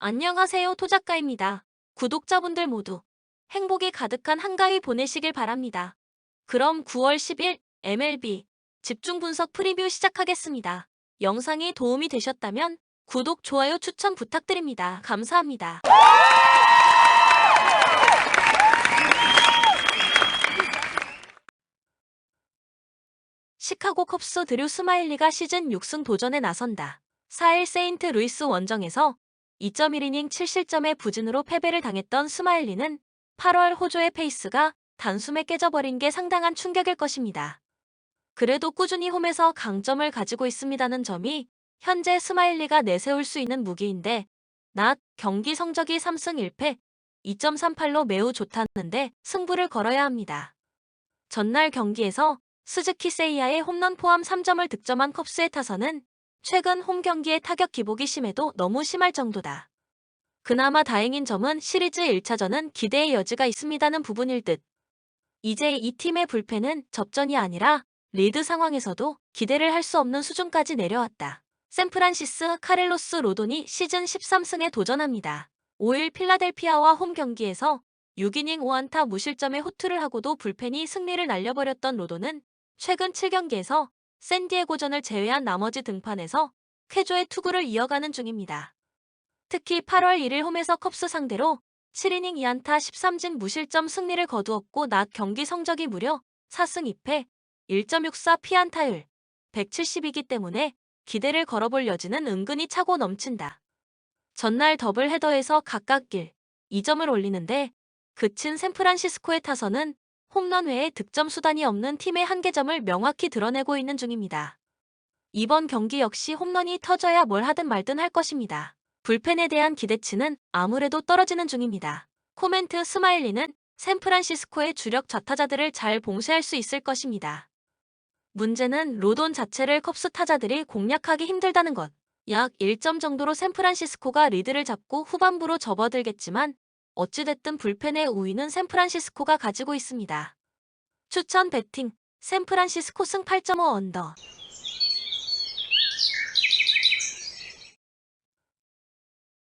안녕하세요, 토작가입니다. 구독자분들 모두 행복이 가득한 한가위 보내시길 바랍니다. 그럼 9월 10일 MLB 집중 분석 프리뷰 시작하겠습니다. 영상이 도움이 되셨다면 구독, 좋아요, 추천 부탁드립니다. 감사합니다. 시카고 컵스 드류 스마일리가 시즌 6승 도전에 나선다. 4일 세인트 루이스 원정에서 2.1이닝 7실점의 부진으로 패배를 당했던 스마일리는 8월 호조의 페이스가 단숨에 깨져버린 게 상당한 충격일 것입니다. 그래도 꾸준히 홈에서 강점을 가지고 있습니다는 점이 현재 스마일리가 내세울 수 있는 무기인데, 낮 경기 성적이 3승 1패 2.38로 매우 좋다는데 승부를 걸어야 합니다. 전날 경기에서 스즈키 세이야의 홈런 포함 3점을 득점한 컵스의 타선은 최근 홈 경기의 타격 기복이 심해도 너무 심할 정도다. 그나마 다행인 점은 시리즈 1차전은 기대의 여지가 있습니다는 부분일 듯. 이제 이 팀의 불펜은 접전이 아니라 리드 상황에서도 기대를 할 수 없는 수준까지 내려왔다. 샌프란시스 카를로스 로돈이 시즌 13승에 도전합니다. 5일 필라델피아와 홈 경기에서 6이닝 5안타 무실점의 호투를 하고도 불펜이 승리를 날려버렸던 로돈은 최근 7경기에서 샌디에고전을 제외한 나머지 등판에서 쾌조의 투구를 이어가는 중입니다. 특히 8월 1일 홈에서 컵스 상대로 7이닝 2안타 13진 무실점 승리를 거두었고, 낮 경기 성적이 무려 4승 2패 1.64 피안타율 170이기 때문에 기대를 걸어볼 여지는 은근히 차고 넘친다. 전날 더블 헤더에서 각각 1, 2점을 올리는데 그친 샌프란시스코의 타선은 홈런 외에 득점 수단이 없는 팀의 한계점을 명확히 드러내고 있는 중입니다. 이번 경기 역시 홈런이 터져야 뭘 하든 말든 할 것입니다. 불펜에 대한 기대치는 아무래도 떨어지는 중입니다. 코멘트 스마일리는 샌프란시스코의 주력 좌타자들을 잘 봉쇄할 수 있을 것입니다. 문제는 로돈 자체를 컵스 타자들이 공략하기 힘들다는 것. 약 1점 정도로 샌프란시스코가 리드를 잡고 후반부로 접어들겠지만 어찌됐든 불펜의 우위는 샌프란시스코가 가지고 있습니다. 추천 배팅 샌프란시스코 승 8.5 언더.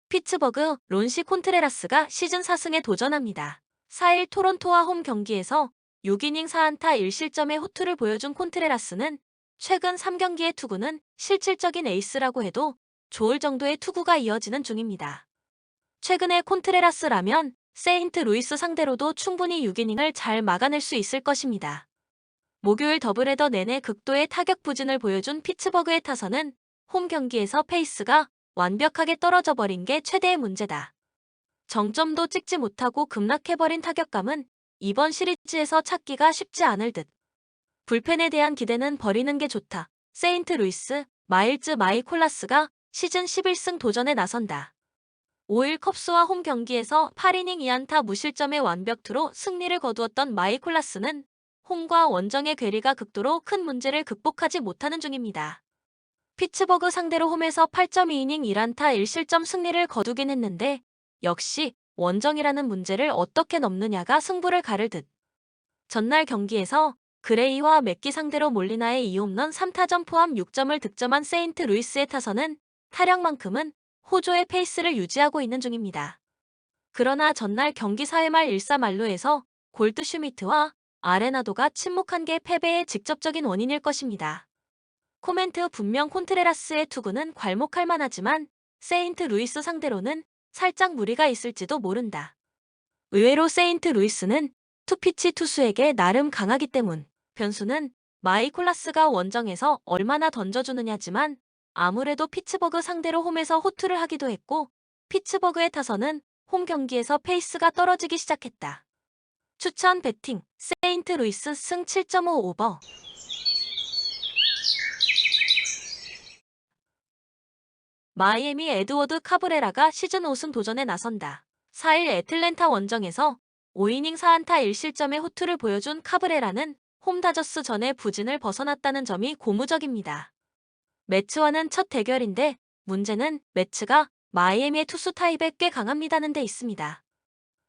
피츠버그 론시 콘트레라스가 시즌 4승에 도전합니다. 4일 토론토와 홈 경기에서 6이닝 4안타 1실점의 호투를 보여준 콘트레라스는 최근 3경기의 투구는 실질적인 에이스라고 해도 좋을 정도의 투구가 이어지는 중입니다. 최근에 콘트레라스라면 세인트 루이스 상대로도 충분히 6이닝을 잘 막아낼 수 있을 것입니다. 목요일 더블헤더 내내 극도의 타격 부진을 보여준 피츠버그의 타선은 홈 경기에서 페이스가 완벽하게 떨어져 버린 게 최대의 문제다. 정점도 찍지 못하고 급락해버린 타격감은 이번 시리즈에서 찾기가 쉽지 않을 듯. 불펜에 대한 기대는 버리는 게 좋다. 세인트 루이스 마일즈 마이콜라스가 시즌 11승 도전에 나선다. 5일 컵스와 홈 경기에서 8이닝 2안타 무실점의 완벽투로 승리를 거두었던 마이콜라스는 홈과 원정의 괴리가 극도로 큰 문제를 극복하지 못하는 중입니다. 피츠버그 상대로 홈에서 8.2이닝 1안타 1실점 승리를 거두긴 했는데 역시 원정이라는 문제를 어떻게 넘느냐가 승부를 가를 듯. 전날 경기에서 그레이와 맥기 상대로 몰리나의 2홈런 3타점 포함 6점을 득점한 세인트 루이스의 타선은 타력만큼은 호조의 페이스를 유지하고 있는 중입니다. 그러나 전날 경기 4회 말 1사 말루에서 골드슈미트와 아레나도가 침묵한 게 패배의 직접적인 원인일 것입니다. 코멘트 분명 콘트레라스의 투구는 괄목할 만하지만 세인트 루이스 상대로는 살짝 무리가 있을지도 모른다. 의외로 세인트 루이스는 투피치 투수에게 나름 강하기 때문. 변수는 마이콜라스가 원정에서 얼마나 던져주느냐지만 아무래도 피츠버그 상대로 홈에서 호투를 하기도 했고 피츠버그의 타선은 홈 경기에서 페이스가 떨어지기 시작했다. 추천 배팅 세인트 루이스 승 7.5 오버. 마이애미 에드워드 카브레라가 시즌 5승 도전에 나선다. 4일 애틀랜타 원정에서 5이닝 4안타 1실점의 호투를 보여준 카브레라는 홈 다저스 전의 부진을 벗어났다는 점이 고무적입니다. 매츠와는 첫 대결인데 문제는 매츠가 마이애미의 투수 타입에 꽤 강합니다는 데 있습니다.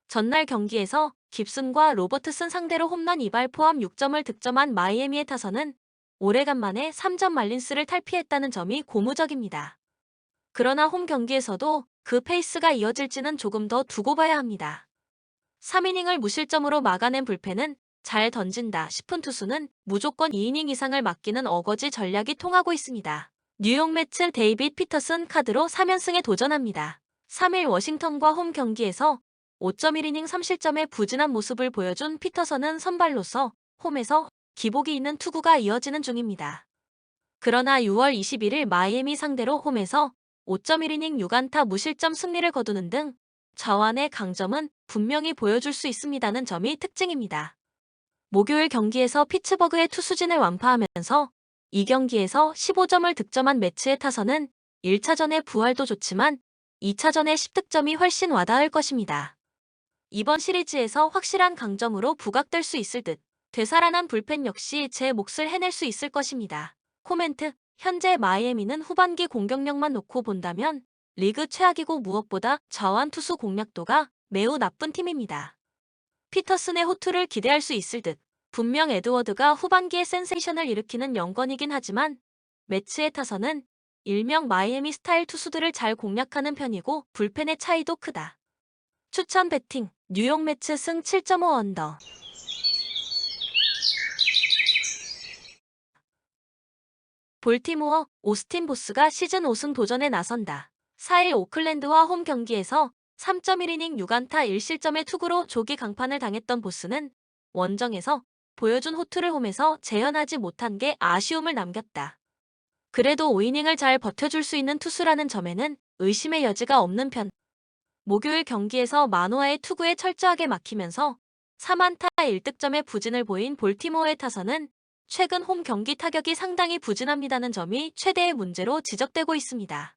전날 경기에서 깁슨과 로버트슨 상대로 홈런 2발 포함 6점을 득점한 마이애미의 타선은 오래간만에 3점 말린스를 탈피했다는 점이 고무적입니다. 그러나 홈 경기에서도 그 페이스가 이어질지는 조금 더 두고 봐야 합니다. 3이닝을 무실점으로 막아낸 불펜은 잘 던진다 싶은 투수는 무조건 2이닝 이상을 맡기는 어거지 전략이 통하고 있습니다. 뉴욕 매츠 데이빗 피터슨 카드로 3연승에 도전합니다. 3일 워싱턴과 홈 경기에서 5.1이닝 3실점의 부진한 모습을 보여준 피터선은 선발로서 홈에서 기복이 있는 투구가 이어지는 중입니다. 그러나 6월 21일 마이애미 상대로 홈에서 5.1이닝 6안타 무실점 승리를 거두는 등 자완의 강점은 분명히 보여줄 수 있습니다는 점이 특징입니다. 목요일 경기에서 피츠버그의 투수진을 완파하면서 이 경기에서 15점을 득점한 매츠의 타선은 1차전의 부활도 좋지만 2차전의 10득점이 훨씬 와닿을 것입니다. 이번 시리즈에서 확실한 강점으로 부각될 수 있을 듯 되살아난 불펜 역시 제 몫을 해낼 수 있을 것입니다. 코멘트. 현재 마이애미는 후반기 공격력만 놓고 본다면 리그 최악이고 무엇보다 자완 투수 공략도가 매우 나쁜 팀입니다. 피터슨의 호투를 기대할 수 있을 듯. 분명 에드워드가 후반기에 센세이션을 일으키는 영건이긴 하지만 매츠의 타선은 일명 마이애미 스타일 투수들을 잘 공략하는 편이고 불펜의 차이도 크다. 추천 배팅. 뉴욕 매츠 승 7.5 언더. 볼티모어, 오스틴 보스가 시즌 5승 도전에 나선다. 4일 오클랜드와 홈 경기에서 3.1이닝 6안타 1실점의 투구로 조기 강판을 당했던 보스는 원정에서 보여준 호투를 홈에서 재현하지 못한 게 아쉬움을 남겼다. 그래도 5이닝을 잘 버텨줄 수 있는 투수라는 점에는 의심의 여지가 없는 편. 목요일 경기에서 마노아의 투구에 철저하게 막히면서 3안타 1득점의 부진을 보인 볼티모어의 타선은 최근 홈 경기 타격이 상당히 부진합니다는 점이 최대의 문제로 지적되고 있습니다.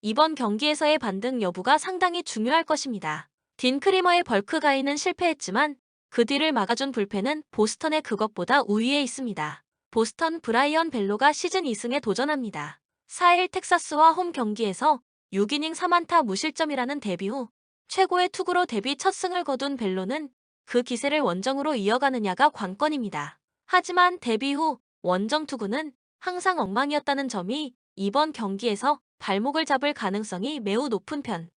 이번 경기에서의 반등 여부가 상당히 중요할 것입니다. 딘 크리머의 벌크 가이는 실패했지만 그 뒤를 막아준 불펜은 보스턴의 그것보다 우위에 있습니다. 보스턴 브라이언 벨로가 시즌 2승에 도전합니다. 4일 텍사스와 홈 경기에서 6이닝 3안타 무실점이라는 데뷔 후 최고의 투구로 데뷔 첫 승을 거둔 벨로는 그 기세를 원정으로 이어가느냐가 관건입니다. 하지만 데뷔 후 원정 투구는 항상 엉망이었다는 점이 이번 경기에서 발목을 잡을 가능성이 매우 높은 편.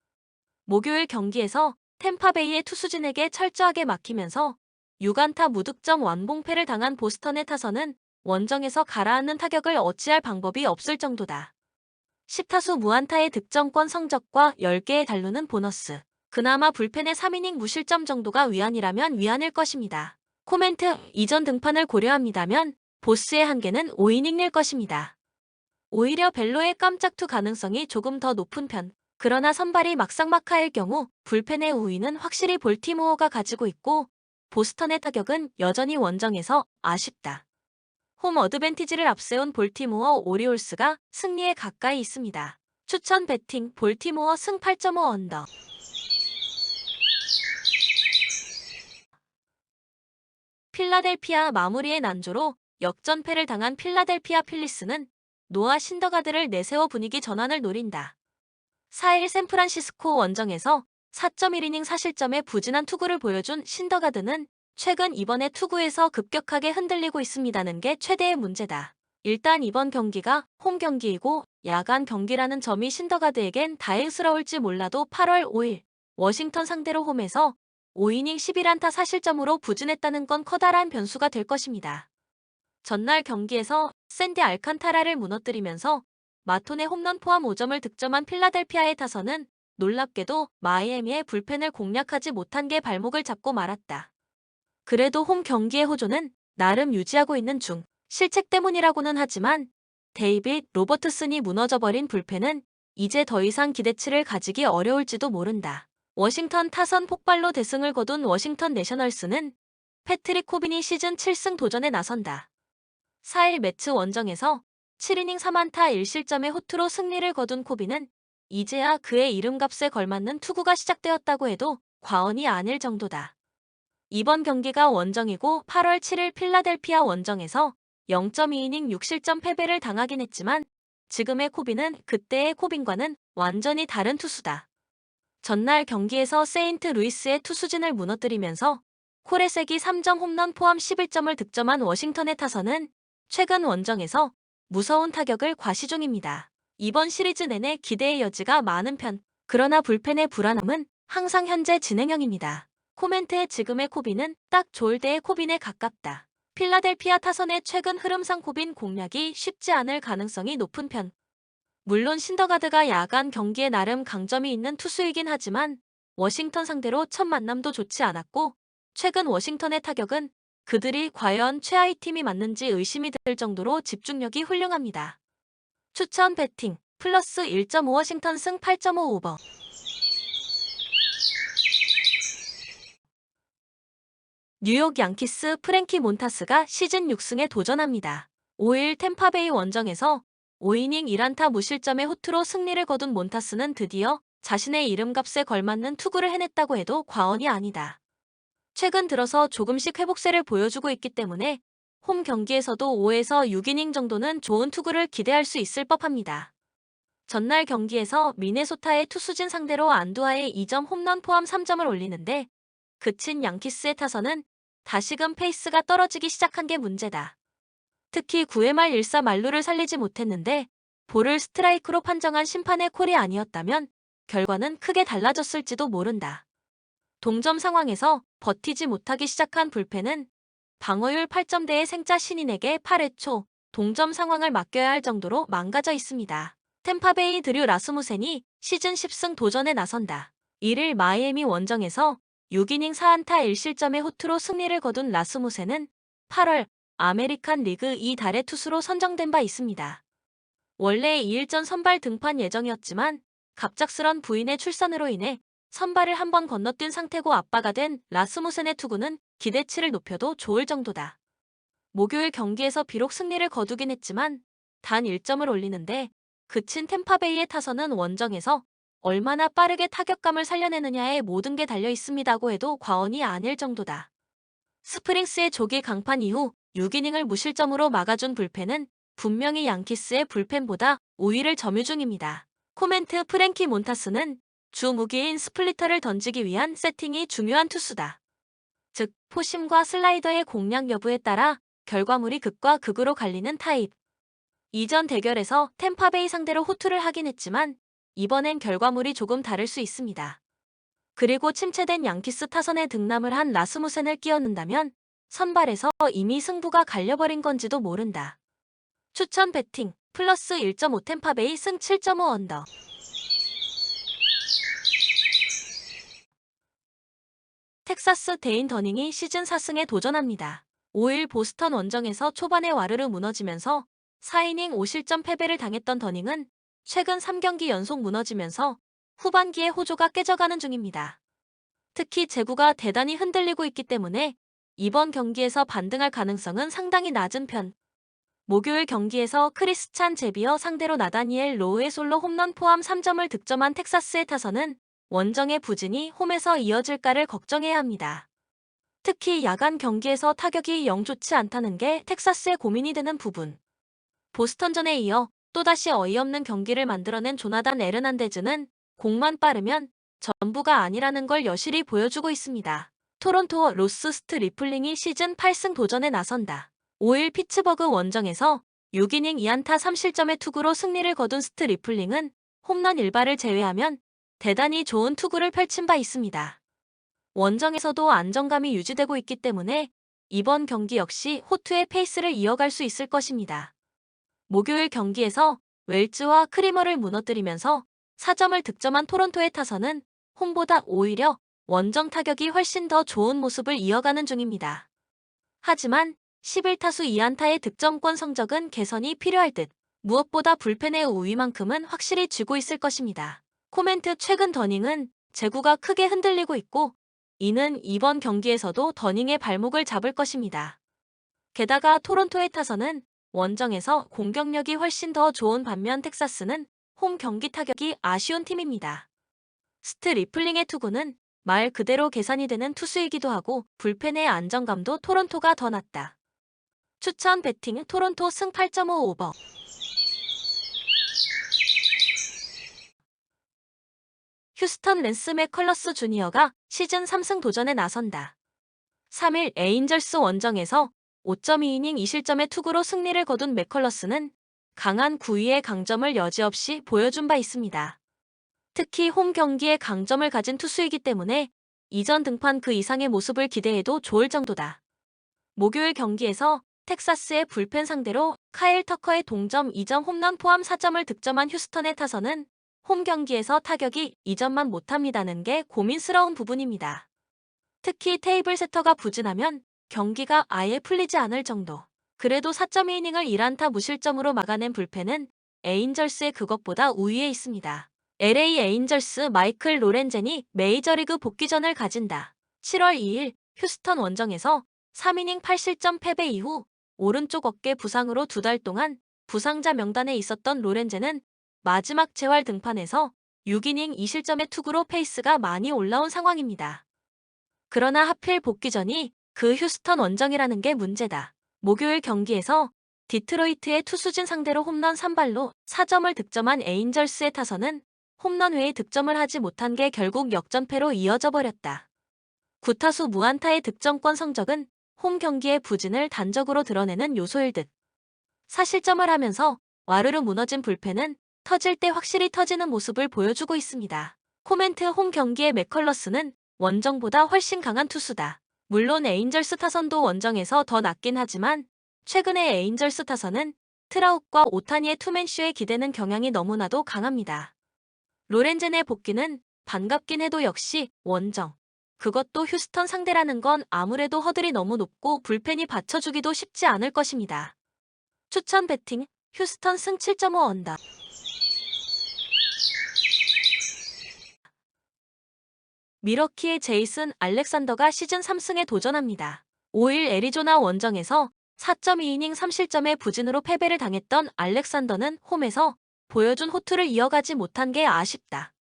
목요일 경기에서 템파베이의 투수진에게 철저하게 막히면서 6안타 무득점 완봉패를 당한 보스턴의 타선은 원정에서 가라앉는 타격을 어찌할 방법이 없을 정도다. 10타수 무안타의 득점권 성적과 10개의 달루는 보너스. 그나마 불펜의 3이닝 무실점 정도가 위안이라면 위안일 것입니다. 코멘트. 이전 등판을 고려합니다면 보스의 한계는 5이닝일 것입니다. 오히려 벨로의 깜짝투 가능성이 조금 더 높은 편. 그러나 선발이 막상막하일 경우 불펜의 우위는 확실히 볼티모어가 가지고 있고 보스턴의 타격은 여전히 원정에서 아쉽다. 홈 어드밴티지를 앞세운 볼티모어 오리올스가 승리에 가까이 있습니다. 추천 배팅. 볼티모어 승 8.5 언더. 필라델피아 마무리의 난조로 역전패를 당한 필라델피아 필리스는 노아 신더가드를 내세워 분위기 전환을 노린다. 4일 샌프란시스코 원정에서 4.1이닝 4실점의 부진한 투구를 보여준 신더가드는 최근 이번에 투구에서 급격하게 흔들리고 있습니다는 게 최대의 문제다. 일단 이번 경기가 홈 경기이고 야간 경기라는 점이 신더가드에겐 다행스러울지 몰라도 8월 5일 워싱턴 상대로 홈에서 5이닝 11안타 4실점으로 부진했다는 건 커다란 변수가 될 것입니다. 전날 경기에서 샌디 알칸타라를 무너뜨리면서 마톤의 홈런 포함 5점을 득점한 필라델피아의 타선은 놀랍게도 마이애미의 불펜을 공략하지 못한 게 발목을 잡고 말았다. 그래도 홈 경기의 호조는 나름 유지하고 있는 중. 실책 때문이라고는 하지만 데이빗 로버트슨이 무너져버린 불펜은 이제 더 이상 기대치를 가지기 어려울지도 모른다. 워싱턴 타선 폭발로 대승을 거둔 워싱턴 내셔널스는 패트릭 코빈이 시즌 7승 도전에 나선다. 4일 매츠 원정에서 7이닝 3안타 1실점의 호투로 승리를 거둔 코빈은 이제야 그의 이름값에 걸맞는 투구가 시작되었다고 해도 과언이 아닐 정도다. 이번 경기가 원정이고 8월 7일 필라델피아 원정에서 0.2이닝 6실점 패배를 당하긴 했지만 지금의 코빈은 그때의 코빈과는 완전히 다른 투수다. 전날 경기에서 세인트 루이스의 투수진을 무너뜨리면서 코레색이 3점 홈런 포함 11점을 득점한 워싱턴의 타선은 최근 원정에서 무서운 타격을 과시 중입니다. 이번 시리즈 내내 기대의 여지가 많은 편. 그러나 불펜의 불안함은 항상 현재 진행형입니다. 코멘트에 지금의 코빈은 딱 좋을 때의 코빈에 가깝다. 필라델피아 타선의 최근 흐름상 코빈 공략이 쉽지 않을 가능성이 높은 편. 물론 신더가드가 야간 경기에 나름 강점이 있는 투수이긴 하지만 워싱턴 상대로 첫 만남도 좋지 않았고 최근 워싱턴의 타격은 그들이 과연 최하위 팀이 맞는지 의심이 들 정도로 집중력이 훌륭합니다. 추천 배팅 플러스 1.5 워싱턴 승 8.5 오버. 뉴욕 양키스 프랭키 몬타스가 시즌 6승에 도전합니다. 5일 템파베이 원정에서 5이닝 1안타 무실점의 호투로 승리를 거둔 몬타스는 드디어 자신의 이름값에 걸맞는 투구를 해냈다고 해도 과언이 아니다. 최근 들어서 조금씩 회복세를 보여주고 있기 때문에 홈 경기에서도 5에서 6이닝 정도는 좋은 투구를 기대할 수 있을 법합니다. 전날 경기에서 미네소타의 투수진 상대로 안두아의 2점 홈런 포함 3점을 올리는데 그친 양키스의 타선은 다시금 페이스가 떨어지기 시작한 게 문제다. 특히 9회 말 1사 만루를 살리지 못했는데 볼을 스트라이크로 판정한 심판의 콜이 아니었다면 결과는 크게 달라졌을지도 모른다. 동점 상황에서 버티지 못하기 시작한 불펜은 방어율 8점대의 생짜 신인에게 8회 초 동점 상황을 맡겨야 할 정도로 망가져 있습니다. 템파베이 드류 라스무센이 시즌 10승 도전에 나선다. 1일 마이애미 원정에서 6이닝 4안타 1실점의 호투로 승리를 거둔 라스무센은 8월 아메리칸 리그 2달의 투수로 선정된 바 있습니다. 원래 2일 전 선발 등판 예정이었지만 갑작스런 부인의 출산으로 인해 선발을 한번 건너뛴 상태고 아빠가 된 라스무센의 투구는 기대치를 높여도 좋을 정도다. 목요일 경기에서 비록 승리를 거두긴 했지만 단 1점을 올리는데 그친 템파베이의 타선은 원정에서 얼마나 빠르게 타격감을 살려내느냐에 모든 게 달려 있습니다고 해도 과언이 아닐 정도다. 스프링스의 조기 강판 이후 6이닝을 무실점으로 막아준 불펜은 분명히 양키스의 불펜보다 우위를 점유 중입니다. 코멘트 프랭키 몬타스는 주 무기인 스플리터를 던지기 위한 세팅이 중요한 투수다. 즉, 포심과 슬라이더의 공략 여부에 따라 결과물이 극과 극으로 갈리는 타입. 이전 대결에서 템파베이 상대로 호투를 하긴 했지만 이번엔 결과물이 조금 다를 수 있습니다. 그리고 침체된 양키스 타선에 등남을 한 라스무센을 끼얹는다면 선발에서 이미 승부가 갈려버린 건지도 모른다. 추천 배팅 플러스 1.5 템파베이 승 7.5 언더. 텍사스 데인 더닝이 시즌 4승에 도전합니다. 5일 보스턴 원정에서 초반에 와르르 무너지면서 4이닝 5실점 패배를 당했던 더닝은 최근 3경기 연속 무너지면서 후반기에 호조가 깨져가는 중입니다. 특히 제구가 대단히 흔들리고 있기 때문에 이번 경기에서 반등할 가능성은 상당히 낮은 편. 목요일 경기에서 크리스찬 제비어 상대로 나다니엘 로우의 솔로 홈런 포함 3점을 득점한 텍사스의 타선은 원정의 부진이 홈에서 이어질까를 걱정해야 합니다. 특히 야간 경기에서 타격이 영 좋지 않다는 게 텍사스의 고민이 되는 부분. 보스턴전에 이어 또다시 어이없는 경기를 만들어낸 조나단 에르난데즈는 공만 빠르면 전부가 아니라는 걸 여실히 보여주고 있습니다. 토론토 로스 스트 리플링이 시즌 8승 도전에 나선다. 5일 피츠버그 원정에서 6이닝 2안타 3실점의 투구로 승리를 거둔 스트 리플링은 홈런 1발을 제외하면 대단히 좋은 투구를 펼친 바 있습니다. 원정에서도 안정감이 유지되고 있기 때문에 이번 경기 역시 호투의 페이스를 이어갈 수 있을 것입니다. 목요일 경기에서 웰즈와 크리머를 무너뜨리면서 4점을 득점한 토론토의 타선은 홈보다 오히려 원정 타격이 훨씬 더 좋은 모습을 이어가는 중입니다. 하지만 11타수 2안타의 득점권 성적은 개선이 필요할 듯 무엇보다 불펜의 우위만큼은 확실히 쥐고 있을 것입니다. 코멘트 최근 더닝은 제구가 크게 흔들리고 있고 이는 이번 경기에서도 더닝의 발목을 잡을 것입니다. 게다가 토론토의 타선은 원정에서 공격력이 훨씬 더 좋은 반면 텍사스는 홈 경기 타격이 아쉬운 팀입니다. 스트 리플링의 투구는 말 그대로 계산이 되는 투수이기도 하고 불펜의 안정감도 토론토가 더 낮다. 추천 배팅 토론토 승 8.5 오버. 휴스턴 랜스 맥컬러스 주니어가 시즌 3승 도전에 나선다. 3일 에인절스 원정에서 5.2이닝 2실점의 투구로 승리를 거둔 맥컬러스는 강한 구위의 강점을 여지없이 보여준 바 있습니다. 특히 홈 경기에 강점을 가진 투수이기 때문에 이전 등판 그 이상의 모습을 기대해도 좋을 정도다. 목요일 경기에서 텍사스의 불펜 상대로 카일 터커의 동점 2점 홈런 포함 4점을 득점한 휴스턴의 타선은 홈 경기에서 타격이 2점만 못합니다는 게 고민스러운 부분입니다. 특히 테이블 세터가 부진하면 경기가 아예 풀리지 않을 정도. 그래도 4.2이닝을 1안타 무실점으로 막아낸 불펜은 에인절스의 그것보다 우위에 있습니다. LA 에인절스 마이클 로렌젠이 메이저리그 복귀전을 가진다. 7월 2일 휴스턴 원정에서 3이닝 8실점 패배 이후 오른쪽 어깨 부상으로 2달 동안 부상자 명단에 있었던 로렌젠은 마지막 재활 등판에서 6이닝 2실점의 투구로 페이스가 많이 올라온 상황입니다. 그러나 하필 복귀전이 그 휴스턴 원정이라는 게 문제다. 목요일 경기에서 디트로이트의 투수진 상대로 홈런 3발로 4점을 득점한 에인절스의 타선은 홈런 외에 득점을 하지 못한 게 결국 역전패로 이어져 버렸다. 9타수 무안타의 득점권 성적은 홈 경기의 부진을 단적으로 드러내는 요소일 듯. 4실점을 하면서 와르르 무너진 불펜은 터질 때 확실히 터지는 모습을 보여주고 있습니다. 코멘트 홈 경기의 맥컬러스는 원정보다 훨씬 강한 투수다. 물론 에인절스 타선도 원정에서 더 낫긴 하지만 최근의 에인절스 타선은 트라웃과 오타니의 투맨쇼에 기대는 경향이 너무나도 강합니다. 로렌젠의 복귀는 반갑긴 해도 역시 원정. 그것도 휴스턴 상대라는 건 아무래도 허들이 너무 높고 불펜이 받쳐주기도 쉽지 않을 것입니다. 추천 배팅, 휴스턴 승 7.5 언더. 미러키의 제이슨 알렉산더가 시즌 3승에 도전합니다. 5일 애리조나 원정에서 4.2이닝 3실점의 부진으로 패배를 당했던 알렉산더는 홈에서 보여준 호투를 이어가지 못한 게 아쉽다.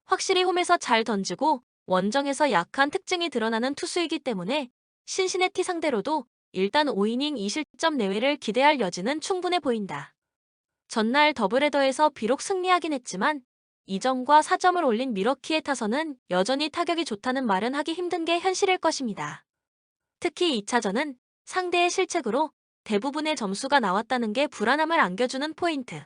확실히 홈에서 잘 던지고 원정에서 약한 특징이 드러나는 투수이기 때문에 신시내티 상대로도 일단 5이닝 2실점 내외를 기대할 여지는 충분해 보인다. 전날 더블헤더에서 비록 승리하긴 했지만 2점과 4점을 올린 미러키의 타선은 여전히 타격이 좋다는 말은 하기 힘든 게 현실일 것입니다. 특히 2차전은 상대의 실책으로 대부분의 점수가 나왔다는 게 불안함을 안겨주는 포인트.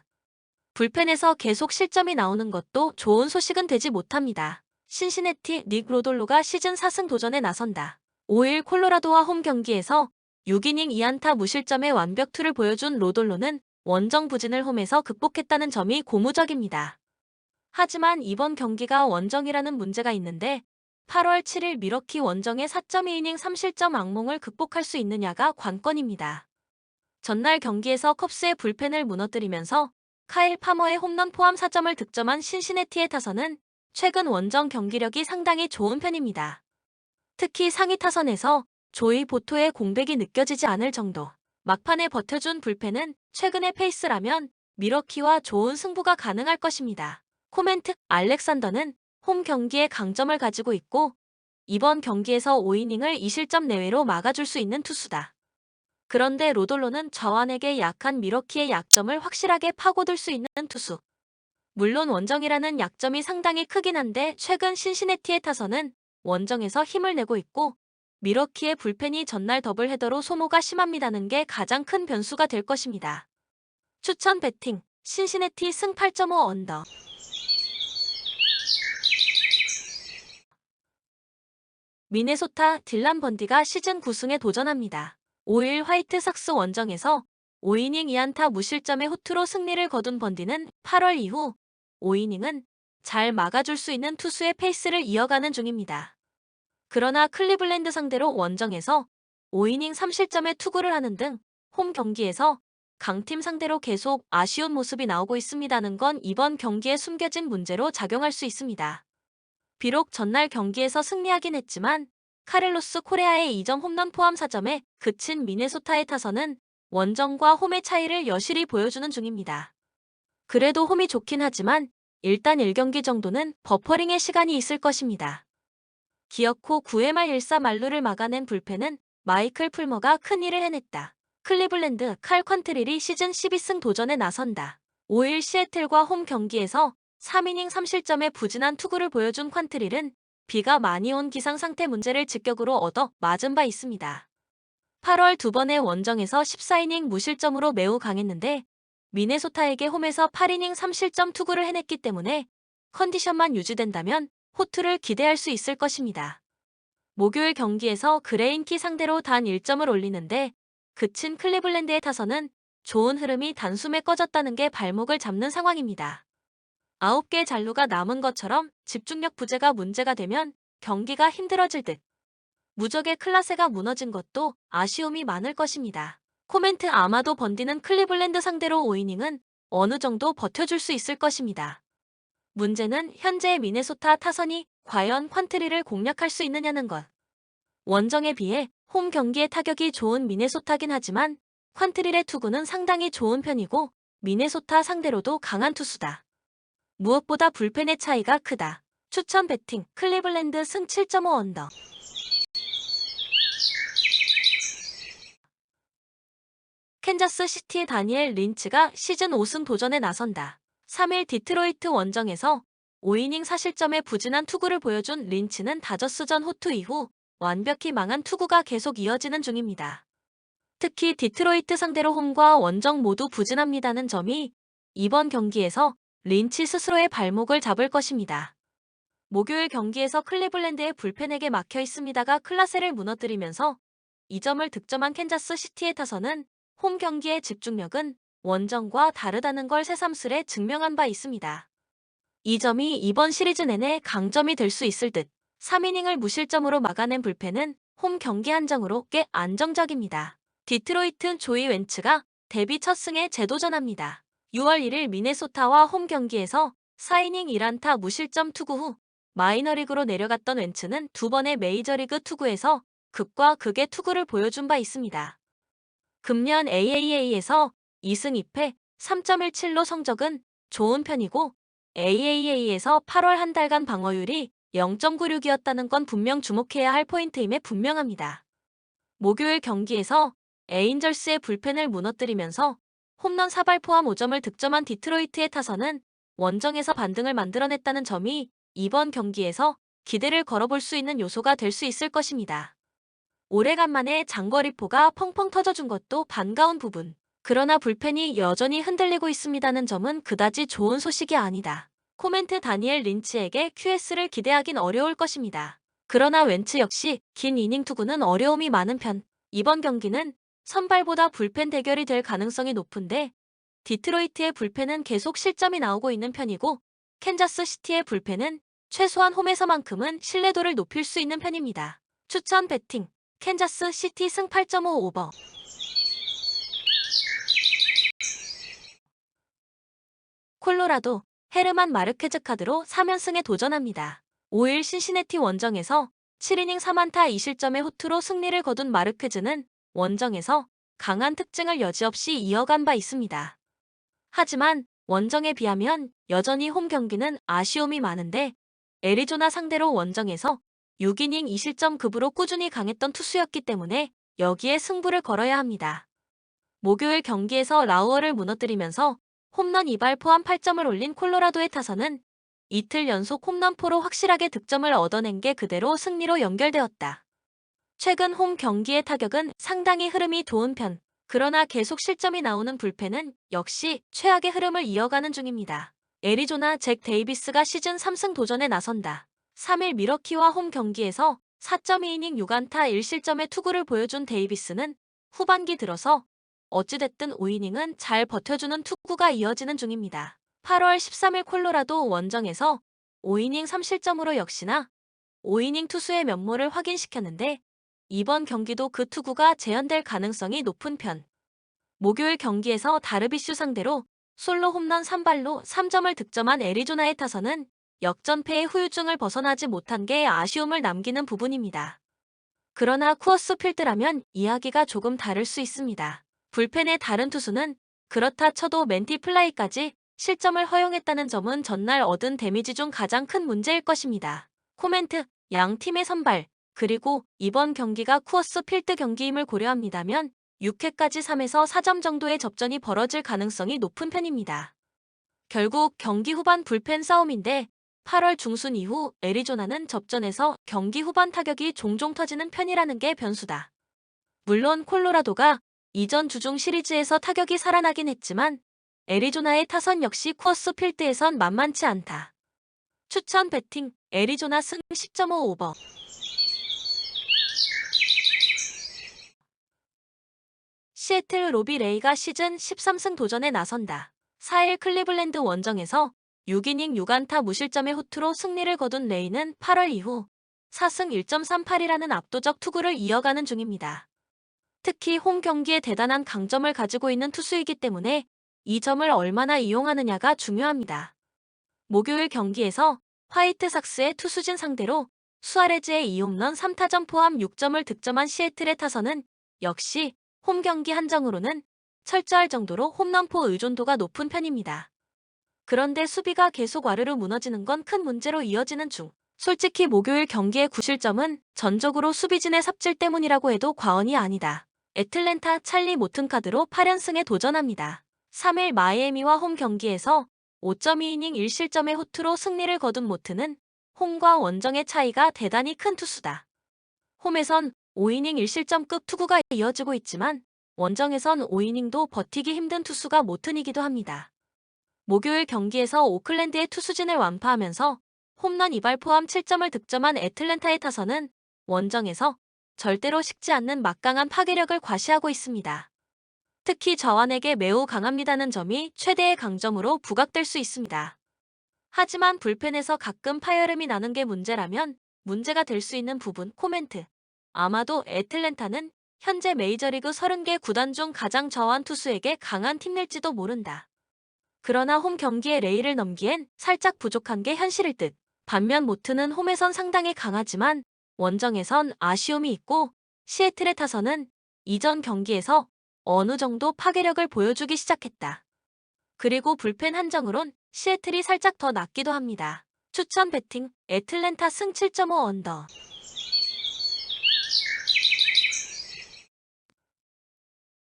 불펜에서 계속 실점이 나오는 것도 좋은 소식은 되지 못합니다. 신시내티 닉 로돌로가 시즌 4승 도전에 나선다. 5일 콜로라도와 홈 경기에서 6이닝 2안타 무실점의 완벽투를 보여준 로돌로는 원정 부진을 홈에서 극복했다는 점이 고무적입니다. 하지만 이번 경기가 원정이라는 문제가 있는데 8월 7일 미러키 원정의 4.2이닝 3실점 악몽을 극복할 수 있느냐가 관건입니다. 전날 경기에서 컵스의 불펜을 무너뜨리면서 카일 파머의 홈런 포함 4점을 득점한 신시내티의 타선은 최근 원정 경기력이 상당히 좋은 편입니다. 특히 상위 타선에서 조이 보토의 공백이 느껴지지 않을 정도. 막판에 버텨준 불펜은 최근의 페이스라면 미러키와 좋은 승부가 가능할 것입니다. 코멘트 알렉산더는 홈 경기에 강점을 가지고 있고 이번 경기에서 5이닝을 2실점 내외로 막아줄 수 있는 투수다. 그런데 로돌로는 저완에게 약한 미러키의 약점을 확실하게 파고들 수 있는 투수. 물론 원정이라는 약점이 상당히 크긴 한데 최근 신시내티의 타선은 원정에서 힘을 내고 있고 미러키의 불펜이 전날 더블헤더로 소모가 심합니다는 게 가장 큰 변수가 될 것입니다. 추천 배팅, 신시내티 승 8.5 언더. 미네소타 딜란 번디가 시즌 9승에 도전합니다. 5일 화이트삭스 원정에서 5이닝 2안타 무실점의 호투로 승리를 거둔 번디는 8월 이후 5이닝은 잘 막아줄 수 있는 투수의 페이스를 이어가는 중입니다. 그러나 클리블랜드 상대로 원정에서 5이닝 3실점의 투구를 하는 등 홈 경기에서 강팀 상대로 계속 아쉬운 모습이 나오고 있습니다는 건 이번 경기에 숨겨진 문제로 작용할 수 있습니다. 비록 전날 경기에서 승리하긴 했지만 카를로스 코레아의 2점 홈런 포함 4점에 그친 미네소타의 타선은 원정과 홈의 차이를 여실히 보여주는 중입니다. 그래도 홈이 좋긴 하지만 일단 1경기 정도는 버퍼링의 시간이 있을 것입니다. 기어코 9회 말 1사 만루를 막아낸 불펜은 마이클 풀머가 큰 일을 해냈다. 클리블랜드 칼 퀀트릴이 시즌 12승 도전에 나선다. 5일 시애틀과 홈 경기에서 3이닝 3실점의 부진한 투구를 보여준 퀀트릴은 비가 많이 온 기상 상태 문제를 직격으로 얻어 맞은 바 있습니다. 8월 2번의 원정에서 14이닝 무실점으로 매우 강했는데 미네소타에게 홈에서 8이닝 3실점 투구를 해냈기 때문에 컨디션만 유지된다면 호투를 기대할 수 있을 것입니다. 목요일 경기에서 그레인키 상대로 단 1점을 올리는데 그친 클리블랜드의 타선은 좋은 흐름이 단숨에 꺼졌다는 게 발목을 잡는 상황입니다. 9개의 잔루가 남은 것처럼 집중력 부재가 문제가 되면 경기가 힘들어질 듯. 무적의 클라세가 무너진 것도 아쉬움이 많을 것입니다. 코멘트 아마도 번디는 클리블랜드 상대로 5이닝은 어느 정도 버텨줄 수 있을 것입니다. 문제는 현재의 미네소타 타선이 과연 퀀트리를 공략할 수 있느냐는 것. 원정에 비해 홈 경기의 타격이 좋은 미네소타긴 하지만 퀀트릴의 투구는 상당히 좋은 편이고 미네소타 상대로도 강한 투수다. 무엇보다 불펜의 차이가 크다. 추천 배팅 클리블랜드 승 7.5 언더. 캔자스 시티의 다니엘 린치가 시즌 5승 도전에 나선다. 3일 디트로이트 원정에서 5이닝 4실점의 부진한 투구를 보여준 린치는 다저스전 호투 이후 완벽히 망한 투구가 계속 이어지는 중입니다. 특히 디트로이트 상대로 홈과 원정 모두 부진합니다는 점이 이번 경기에서 린치 스스로의 발목을 잡을 것입니다. 목요일 경기에서 클리블랜드의 불펜에게 막혀 있습니다가 클라세를 무너뜨리면서 2점을 득점한 캔자스 시티의 타선은 홈 경기의 집중력은 원정과 다르다는 걸 새삼스레 증명한 바 있습니다. 이 점이 이번 시리즈 내내 강점이 될 수 있을 듯 3이닝을 무실점으로 막아낸 불펜은 홈 경기 한정으로 꽤 안정적입니다. 디트로이트 조이 웬츠가 데뷔 첫 승에 재도전합니다. 6월 1일 미네소타와 홈 경기에서 4이닝 1안타 무실점 투구 후 마이너리그로 내려갔던 웬츠는 두 번의 메이저리그 투구에서 극과 극의 투구를 보여준 바 있습니다. 금년 AAA에서 2승 2패 3.17로 성적은 좋은 편이고 AAA에서 8월 한 달간 방어율이 0.96이었다는 건 분명 주목해야 할 포인트임에 분명합니다. 목요일 경기에서 에인절스의 불펜을 무너뜨리면서 홈런 4발 포함 5점을 득점한 디트로이트의 타선은 원정에서 반등을 만들어냈다는 점이 이번 경기에서 기대를 걸어볼 수 있는 요소가 될 수 있을 것입니다. 오래간만에 장거리포가 펑펑 터져준 것도 반가운 부분. 그러나 불펜이 여전히 흔들리고 있습니다는 점은 그다지 좋은 소식이 아니다. 코멘트 다니엘 린치에게 QS를 기대하긴 어려울 것입니다. 그러나 웬츠 역시 긴 이닝 투구는 어려움이 많은 편. 이번 경기는 선발보다 불펜 대결이 될 가능성이 높은데 디트로이트의 불펜은 계속 실점이 나오고 있는 편이고 캔자스 시티의 불펜은 최소한 홈에서만큼은 신뢰도를 높일 수 있는 편입니다. 추천 배팅 캔자스 시티 승 8.5 오버. 콜로라도 헤르만 마르케즈 카드로 3연승에 도전합니다. 5일 신시내티 원정에서 7이닝 3안타 2실점의 호투로 승리를 거둔 마르케즈는 원정에서 강한 특징을 여지없이 이어간 바 있습니다. 하지만 원정에 비하면 여전히 홈 경기는 아쉬움이 많은데 애리조나 상대로 원정에서 6이닝 2실점 급으로 꾸준히 강했던 투수였기 때문에 여기에 승부를 걸어야 합니다. 목요일 경기에서 라우어를 무너뜨리면서 홈런 2발 포함 8점을 올린 콜로라도의 타선은 이틀 연속 홈런포로 확실하게 득점을 얻어낸 게 그대로 승리로 연결되었다. 최근 홈 경기의 타격은 상당히 흐름이 좋은 편. 그러나 계속 실점이 나오는 불펜은 역시 최악의 흐름을 이어가는 중입니다. 애리조나 잭 데이비스가 시즌 3승 도전에 나선다. 3일 미러키와 홈 경기에서 4.2이닝 6안타 1실점의 투구를 보여준 데이비스는 후반기 들어서 어찌됐든 5이닝은 잘 버텨주는 투구가 이어지는 중입니다. 8월 13일 콜로라도 원정에서 5이닝 3실점으로 역시나 5이닝 투수의 면모를 확인시켰는데 이번 경기도 그 투구가 재현될 가능성이 높은 편. 목요일 경기에서 다르비슈 상대로 솔로 홈런 3발로 3점을 득점한 애리조나의 타선은 역전패의 후유증을 벗어나지 못한 게 아쉬움을 남기는 부분입니다. 그러나 쿠어스 필드라면 이야기가 조금 다를 수 있습니다. 불펜의 다른 투수는 그렇다 쳐도 맨티 플라이까지 실점을 허용했다는 점은 전날 얻은 데미지 중 가장 큰 문제일 것입니다. 코멘트 양 팀의 선발 그리고 이번 경기가 쿠어스 필드 경기임을 고려합니다면 6회까지 3에서 4점 정도의 접전이 벌어질 가능성이 높은 편입니다. 결국 경기 후반 불펜 싸움인데 8월 중순 이후 애리조나는 접전에서 경기 후반 타격이 종종 터지는 편이라는 게 변수다. 물론 콜로라도가 이전 주중 시리즈에서 타격이 살아나긴 했지만 애리조나의 타선 역시 쿠어스 필드에선 만만치 않다. 추천 배팅, 애리조나 승 10.5 오버. 시애틀 로비 레이가 시즌 13승 도전에 나선다. 4일 클리블랜드 원정에서 6이닝 6안타 무실점의 호투로 승리를 거둔 레이는 8월 이후 4승 1.38이라는 압도적 투구를 이어가는 중입니다. 특히 홈 경기에 대단한 강점을 가지고 있는 투수이기 때문에 이 점을 얼마나 이용하느냐가 중요합니다. 목요일 경기에서 화이트삭스의 투수진 상대로 수아레즈의 2홈런 3타점 포함 6점을 득점한 시애틀의 타선은 역시 홈 경기 한정으로는 철저할 정도로 홈런포 의존도가 높은 편입니다. 그런데 수비가 계속 와르르 무너지는 건 큰 문제로 이어지는 중. 솔직히 목요일 경기의 구실점은 전적으로 수비진의 삽질 때문이라고 해도 과언이 아니다. 애틀랜타 찰리 모튼카드로 8연승에 도전합니다. 3일 마이애미와 홈 경기에서 5.2이닝 1실점의 호투로 승리를 거둔 모튼은 홈과 원정의 차이가 대단히 큰 투수다. 홈에선 5이닝 1실점급 투구가 이어지고 있지만 원정에선 5이닝도 버티기 힘든 투수가 모튼이기도 합니다. 목요일 경기에서 오클랜드의 투수진을 완파하면서 홈런 2발 포함 7점을 득점한 애틀랜타의 타선은 원정에서 절대로 식지 않는 막강한 파괴력을 과시하고 있습니다. 특히 저완에게 매우 강합니다는 점이 최대의 강점으로 부각될 수 있습니다. 하지만 불펜에서 가끔 파열음이 나는 게 문제라면 문제가 될 수 있는 부분 코멘트. 아마도 애틀랜타는 현재 메이저리그 30개 구단 중 가장 저완 투수에게 강한 팀일지도 모른다. 그러나 홈 경기에 레이를 넘기엔 살짝 부족한 게 현실일 듯. 반면 모튼은 홈에선 상당히 강하지만 원정에선 아쉬움이 있고 시애틀의 타선은 이전 경기에서 어느 정도 파괴력을 보여주기 시작했다. 그리고 불펜 한정으론 시애틀이 살짝 더 낫기도 합니다. 추천 배팅, 애틀랜타 승 7.5 언더.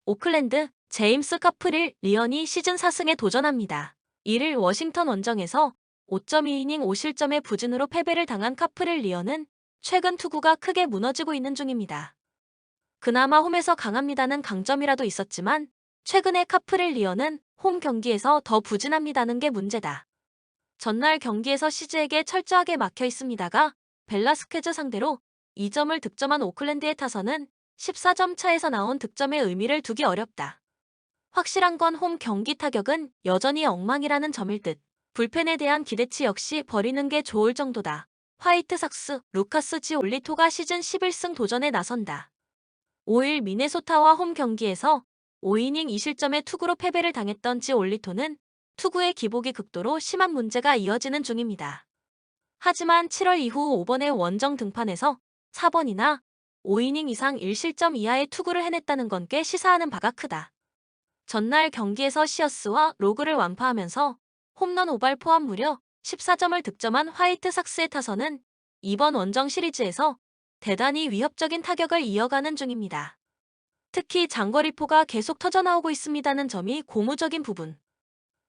오클랜드, 제임스 카프릴 리언이 시즌 4승에 도전합니다. 1일 워싱턴 원정에서 5.2이닝 5실점의 부진으로 패배를 당한 카프릴 리언은 최근 투구가 크게 무너지고 있는 중입니다. 그나마 홈에서 강합니다는 강점이라도 있었지만 최근에 카프릴 리언은 홈 경기에서 더 부진합니다는 게 문제다. 전날 경기에서 시즈에게 철저하게 막혀 있습니다가 벨라스퀘즈 상대로 2점을 득점한 오클랜드의 타선은 14점 차에서 나온 득점의 의미를 두기 어렵다. 확실한 건 홈 경기 타격은 여전히 엉망이라는 점일 듯. 불펜에 대한 기대치 역시 버리는 게 좋을 정도다. 화이트삭스, 루카스 지올리토가 시즌 11승 도전에 나선다. 5일 미네소타와 홈 경기에서 5이닝 2실점의 투구로 패배를 당했던 지올리토는 투구의 기복이 극도로 심한 문제가 이어지는 중입니다. 하지만 7월 이후 5번의 원정 등판에서 4번이나 5이닝 이상 1실점 이하의 투구를 해냈다는 건 꽤 시사하는 바가 크다. 전날 경기에서 시어스와 로그를 완파하면서 홈런 5발 포함 무려 14점을 득점한 화이트삭스의 타선은 이번 원정 시리즈에서 대단히 위협적인 타격을 이어가는 중입니다. 특히 장거리포가 계속 터져나오고 있습니다는 점이 고무적인 부분.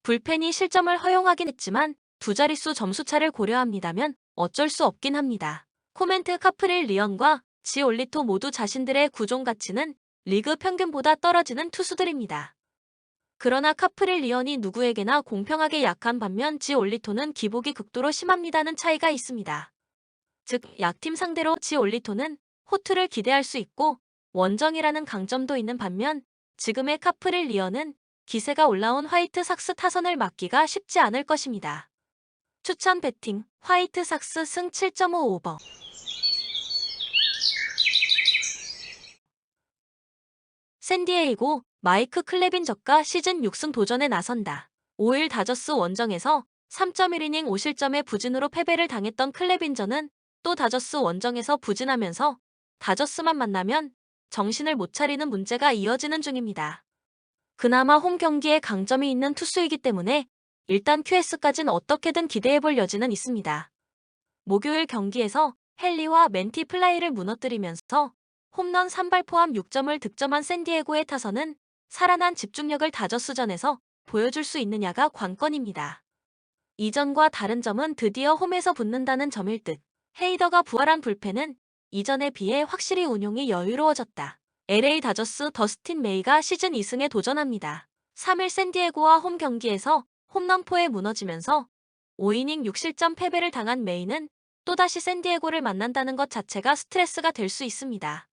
불펜이 실점을 허용하긴 했지만 두 자릿수 점수차를 고려합니다면 어쩔 수 없긴 합니다. 코멘트 카프릴 리언과 지올리토 모두 자신들의 구종 가치는 리그 평균보다 떨어지는 투수들입니다. 그러나 카프릴 리언이 누구에게나 공평하게 약한 반면 지올리토는 기복이 극도로 심합니다는 차이가 있습니다. 즉, 약팀 상대로 지올리토는 호투를 기대할 수 있고 원정이라는 강점도 있는 반면 지금의 카프릴 리언은 기세가 올라온 화이트삭스 타선을 막기가 쉽지 않을 것입니다. 추천 배팅, 화이트삭스 승 7.5 오버. 샌디에이고, 마이크 클레빈저가 시즌 6승 도전에 나선다. 5일 다저스 원정에서 3.1이닝 5실점의 부진으로 패배를 당했던 클레빈저는 또 다저스 원정에서 부진하면서 다저스만 만나면 정신을 못 차리는 문제가 이어지는 중입니다. 그나마 홈 경기에 강점이 있는 투수이기 때문에 일단 QS까진 어떻게든 기대해볼 여지는 있습니다. 목요일 경기에서 헨리와 맨티 플라이를 무너뜨리면서 홈런 3발 포함 6점을 득점한 샌디에고의 타선은 살아난 집중력을 다저스전에서 보여줄 수 있느냐가 관건입니다. 이전과 다른 점은 드디어 홈에서 붙는다는 점일 듯. 헤이더가 부활한 불펜은 이전에 비해 확실히 운용이 여유로워졌다. LA 다저스 더스틴 메이가 시즌 2승에 도전합니다. 3일 샌디에고와 홈 경기에서 홈런포에 무너지면서 5이닝 6실점 패배를 당한 메이는 또다시 샌디에고를 만난다는 것 자체가 스트레스가 될 수 있습니다.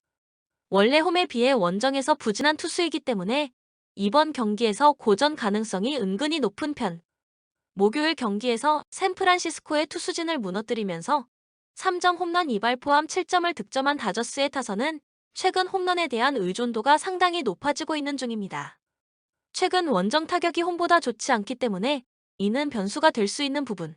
원래 홈에 비해 원정에서 부진한 투수이기 때문에 이번 경기에서 고전 가능성이 은근히 높은 편. 목요일 경기에서 샌프란시스코의 투수진을 무너뜨리면서 3점 홈런 2발 포함 7점을 득점한 다저스의 타선은 최근 홈런에 대한 의존도가 상당히 높아지고 있는 중입니다. 최근 원정 타격이 홈보다 좋지 않기 때문에 이는 변수가 될 수 있는 부분.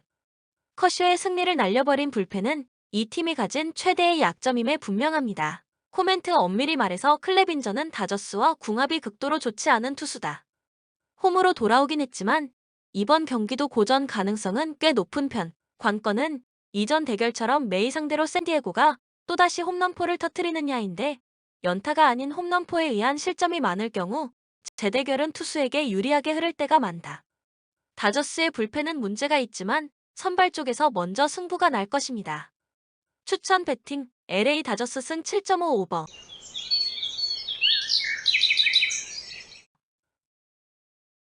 커쇼의 승리를 날려버린 불펜은 이 팀이 가진 최대의 약점임에 분명합니다. 코멘트 엄밀히 말해서 클레빈저는 다저스와 궁합이 극도로 좋지 않은 투수다. 홈으로 돌아오긴 했지만 이번 경기도 고전 가능성은 꽤 높은 편. 관건은 이전 대결처럼 메이 상대로 샌디에고가 또다시 홈런포를 터뜨리느냐인데 연타가 아닌 홈런포에 의한 실점이 많을 경우 재대결은 투수에게 유리하게 흐를 때가 많다. 다저스의 불펜은 문제가 있지만 선발 쪽에서 먼저 승부가 날 것입니다. 추천 배팅 LA 다저스 승 7.5 오버.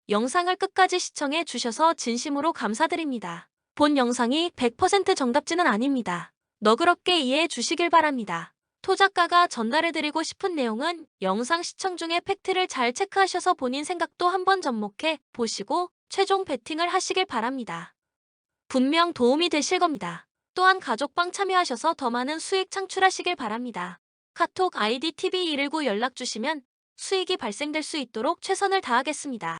영상을 끝까지 시청해 주셔서 진심으로 감사드립니다. 본 영상이 100% 정답지는 아닙니다. 너그럽게 이해해 주시길 바랍니다. 토작가가 전달해드리고 싶은 내용은 영상 시청 중에 팩트를 잘 체크하셔서 본인 생각도 한번 접목해 보시고 최종 배팅을 하시길 바랍니다. 분명 도움이 되실 겁니다. 또한 가족방 참여하셔서 더 많은 수익 창출하시길 바랍니다. 카톡 아이디 TV119 연락 주시면 수익이 발생될 수 있도록 최선을 다하겠습니다.